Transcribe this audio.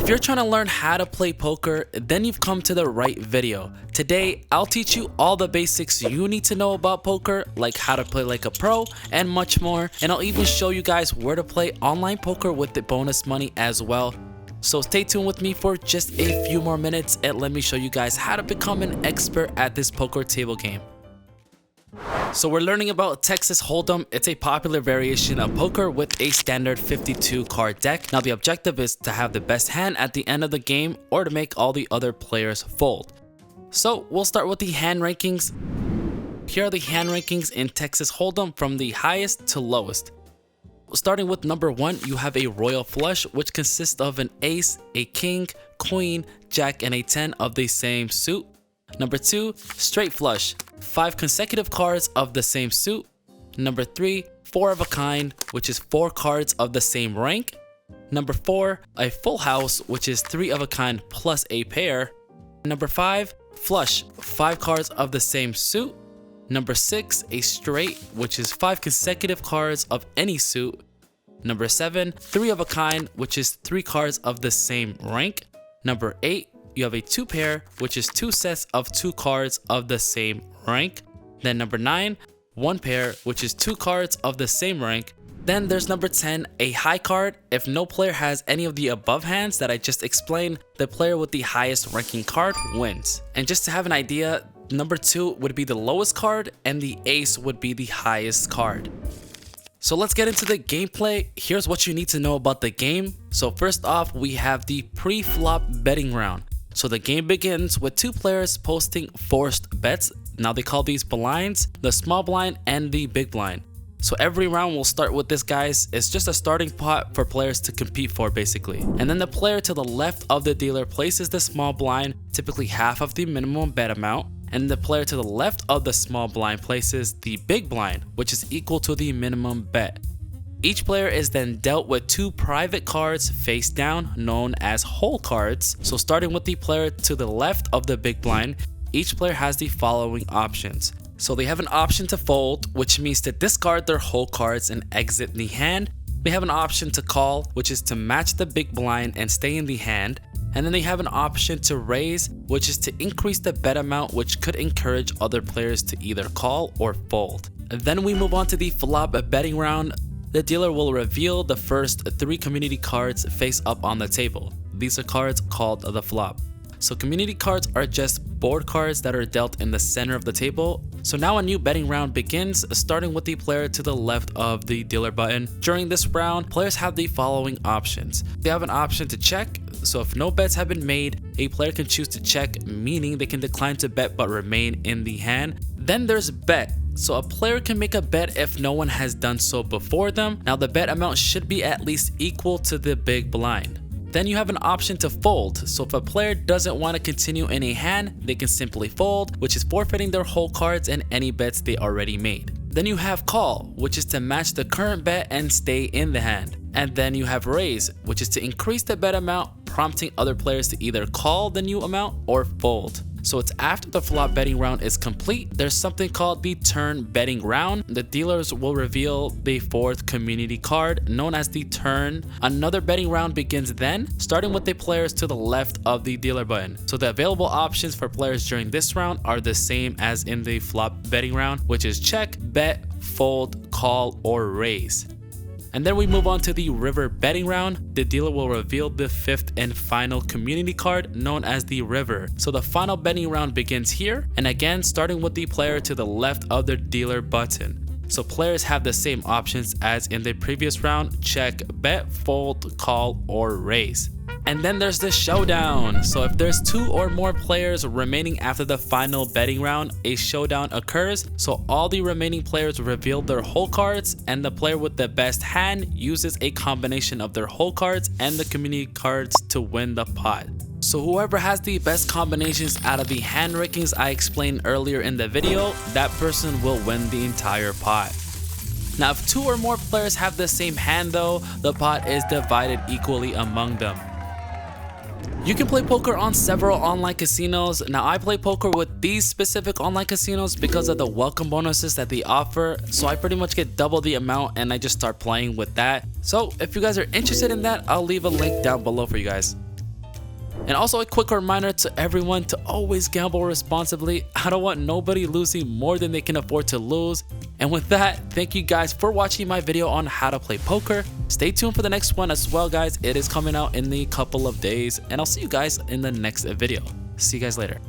If you're trying to learn how to play poker, then you've come to the right video. Today, I'll teach you all the basics you need to know about poker, like how to play like a pro and much more. And I'll even show you guys where to play online poker with the bonus money as well. So stay tuned with me for just a few more minutes and let me show you guys how to become an expert at this poker table game. So we're learning about Texas Hold'em. It's a popular variation of poker with a standard 52 card deck. Now the objective is to have the best hand at the end of the game or to make all the other players fold. So we'll start with the hand rankings. Here are the hand rankings in Texas Hold'em from the highest to lowest. Starting with number 1, you have a royal flush, which consists of an ace, a king, queen, jack, and a 10 of the same suit. Number 2, straight flush, 5 consecutive cards of the same suit. Number 3, 4 of a kind, which is 4 cards of the same rank. Number 4, a full house, which is 3 of a kind plus a pair. Number 5, flush, 5 cards of the same suit. Number 6, a straight, which is 5 consecutive cards of any suit. Number 7, 3 of a kind, which is 3 cards of the same rank. Number 8, you have a 2 pair, which is 2 sets of 2 cards of the same rank. Then number 9, 1 pair, which is 2 cards of the same rank. Then there's number 10, a high card. If no player has any of the above hands that I just explained, the player with the highest ranking card wins. And just to have an idea, number 2 would be the lowest card and the ace would be the highest card. So let's get into the gameplay. Here's what you need to know about the game. So first off, we have the pre-flop betting round. So the game begins with 2 players posting forced bets. Now they call these blinds, the small blind and the big blind. So every round will start with this, guys. It's just a starting pot for players to compete for basically. And then the player to the left of the dealer places the small blind, typically half of the minimum bet amount. And the player to the left of the small blind places the big blind, which is equal to the minimum bet. Each player is then dealt with 2 private cards face down, known as hole cards. So starting with the player to the left of the big blind, each player has the following options. So they have an option to fold, which means to discard their hole cards and exit the hand. They have an option to call, which is to match the big blind and stay in the hand. And then they have an option to raise, which is to increase the bet amount, which could encourage other players to either call or fold. And then we move on to the flop betting round. The dealer will reveal the first 3 community cards face up on the table. These are cards called the flop. So community cards are just board cards that are dealt in the center of the table. So now a new betting round begins, starting with the player to the left of the dealer button. During this round, players have the following options. They have an option to check. So if no bets have been made, a player can choose to check, meaning they can decline to bet but remain in the hand. Then there's bet. So a player can make a bet if no one has done so before them. Now the bet amount should be at least equal to the big blind. Then you have an option to fold. So if a player doesn't want to continue in a hand, they can simply fold, which is forfeiting their whole cards and any bets they already made. Then you have call, which is to match the current bet and stay in the hand. And then you have raise, which is to increase the bet amount, prompting other players to either call the new amount or fold. So it's after the flop betting round is complete, there's something called the turn betting round. The dealers will reveal the 4th community card, known as the turn. Another betting round begins then, starting with the players to the left of the dealer button. So the available options for players during this round are the same as in the flop betting round, which is check, bet, fold, call, or raise. And then we move on to the river betting round. The dealer will reveal the 5th and final community card, known as the river. So the final betting round begins here, and again starting with the player to the left of the dealer button. So players have the same options as in the previous round: check, bet, fold, call, or raise. And then there's the showdown. So if there's 2 or more players remaining after the final betting round, a showdown occurs. So all the remaining players reveal their hole cards, and the player with the best hand uses a combination of their hole cards and the community cards to win the pot. So whoever has the best combinations out of the hand rankings I explained earlier in the video, that person will win the entire pot. Now if 2 or more players have the same hand though, the pot is divided equally among them. You can play poker on several online casinos. Now I play poker with these specific online casinos because of the welcome bonuses that they offer. So I pretty much get double the amount and I just start playing with that. So if you guys are interested in that, I'll leave a link down below for you guys. And also a quick reminder to everyone to always gamble responsibly. I don't want nobody losing more than they can afford to lose. And with that, thank you guys for watching my video on how to play poker. Stay tuned for the next one as well, guys. It is coming out in a couple of days, and I'll see you guys in the next video. See you guys later.